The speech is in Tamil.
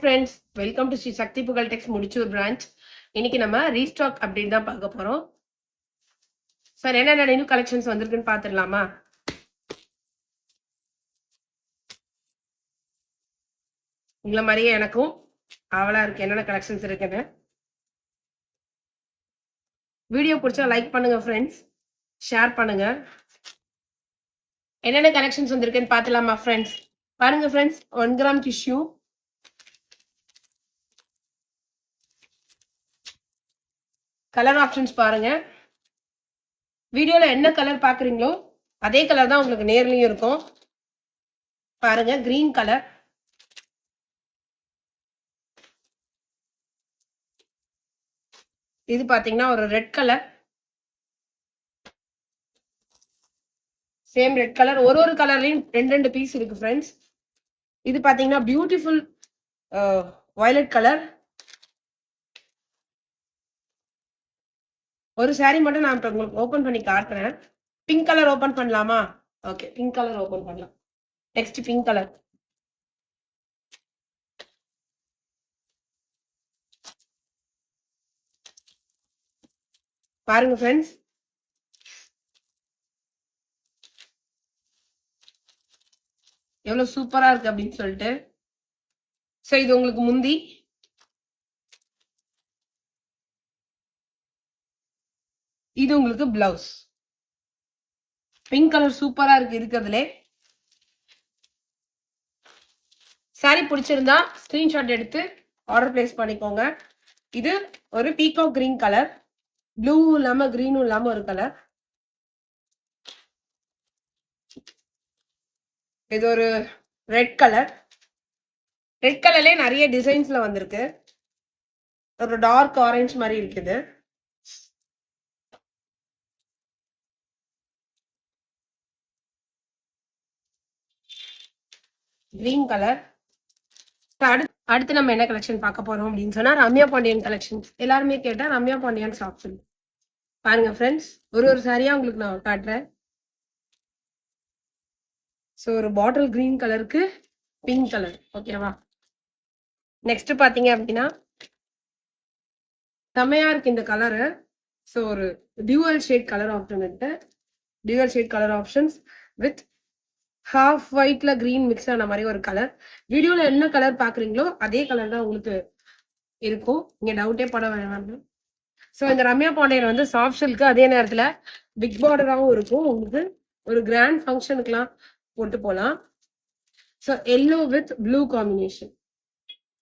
ஃப்ரெண்ட்ஸ், வெல்கம் டு ஸ்ரீ சக்தி புகழ் டெக்ஸ் முடிச்சூர் பிரான்ச். இன்னைக்கு நம்ம ரீஸ்டாக் அப்படின்னு தான் பார்க்க போறோம். சார் என்னென்ன நியூ கலெக்ஷன்ஸ் வந்திருக்குன்னு பார்த்துடலாமா? உங்களை மாதிரியே எனக்கும் அவளா இருக்கு என்னென்ன கலெக்ஷன்ஸ் இருக்குன்னு. வீடியோ பிடிச்சா லைக் பண்ணுங்க ஃப்ரெண்ட்ஸ், ஷேர் பண்ணுங்க. என்னென்ன கலெக்ஷன்ஸ் வந்திருக்குன்னு பார்த்துலாமா ஃப்ரெண்ட்ஸ்? பாருங்க friends, 1 gram tissue, colour options பாருங்க. வீடியோல என்ன கலர் பாக்குறீங்களோ அதே கலர் தான் உங்களுக்கு நேர்லயும் இருக்கும். பாருங்க, கிரீன் கலர், இது பாத்தீங்கன்னா ஒரு red colour, same red colour. ஒரு கலர்லயும் ரெண்டு பீஸ் இருக்கு ஃப்ரெண்ட்ஸ். இது பாத்தீங்கன்னா பியூட்டிஃபுல் வயலட் கலர். ஒரு சாரி மட்டும் நான் உங்களுக்கு ஓபன் பண்ணி காட்டுறேன். பிங்க் கலர் ஓபன் பண்ணலாமா? ஓகே, பிங்க் கலர் ஓபன் பண்ணலாம். Next pink colour. பாருங்க ஃப்ரெண்ட்ஸ், எவ்வளவு சூப்பரா இருக்கு அப்படின்னு சொல்லிட்டு. சோ இது உங்களுக்கு முந்தி, இது உங்களுக்கு பிளவுஸ். பிங்க் கலர் சூப்பரா இருக்கு இருக்கிறதுல. சாரி பிடிச்சிருந்தா ஸ்கிரீன்ஷாட் எடுத்து ஆர்டர் பிளேஸ் பண்ணிக்கோங்க. இது ஒரு பீகாக் கிரீன் கலர், ப்ளூ இல்லாம கிரீனும் இல்லாம ஒரு கலர். இது ஒரு ரெட் கலர். ரெட் கலர்லயே நிறைய டிசைன்ஸ்ல வந்திருக்கு. ஒரு டார்க் ஆரஞ்சு மாதிரி இருக்குது. Green colour. அடுத்து நம்ம என்ன கலெக்ஷன் பார்க்க போறோம் அப்படின்னு சொன்னா ரம்யா பாண்டியன் கலெக்ஷன்ஸ். எல்லாருமே கேட்டா ரம்யா பாண்டியன் ஷாப்ஸ். பாருங்க ஃப்ரெண்ட்ஸ், ஒரு சாரியா உங்களுக்கு நான் காட்டுறேன். ஸோ ஒரு பாட்டில் கிரீன் கலருக்கு பிங்க் கலர், ஓகேவா? நெக்ஸ்ட் பாத்தீங்க அப்படின்னா செமையா இருக்கு இந்த கலரு. ஸோ ஒரு டியூவல் ஷேட் கலர் ஆப்ஷன் இருக்கு. Dual shade colour options with half ஒயிட்ல கிரீன் மிக்ஸ் ஆன மாதிரி ஒரு கலர். வீடியோல என்ன கலர் பாக்குறீங்களோ அதே கலர் தான் உங்களுக்கு இருக்கும், இங்க டவுட்டே பட வேணாம். ஸோ இந்த ரம்யா பாண்டியன் வந்து சாஃப்ட் சில்க்கு, அதே நேரத்துல பிக் பார்டராகவும் இருக்கும். உங்களுக்கு ஒரு கிராண்ட் ஃபங்க்ஷனுக்குலாம் போட்டு போகலாம். So yellow with blue combination.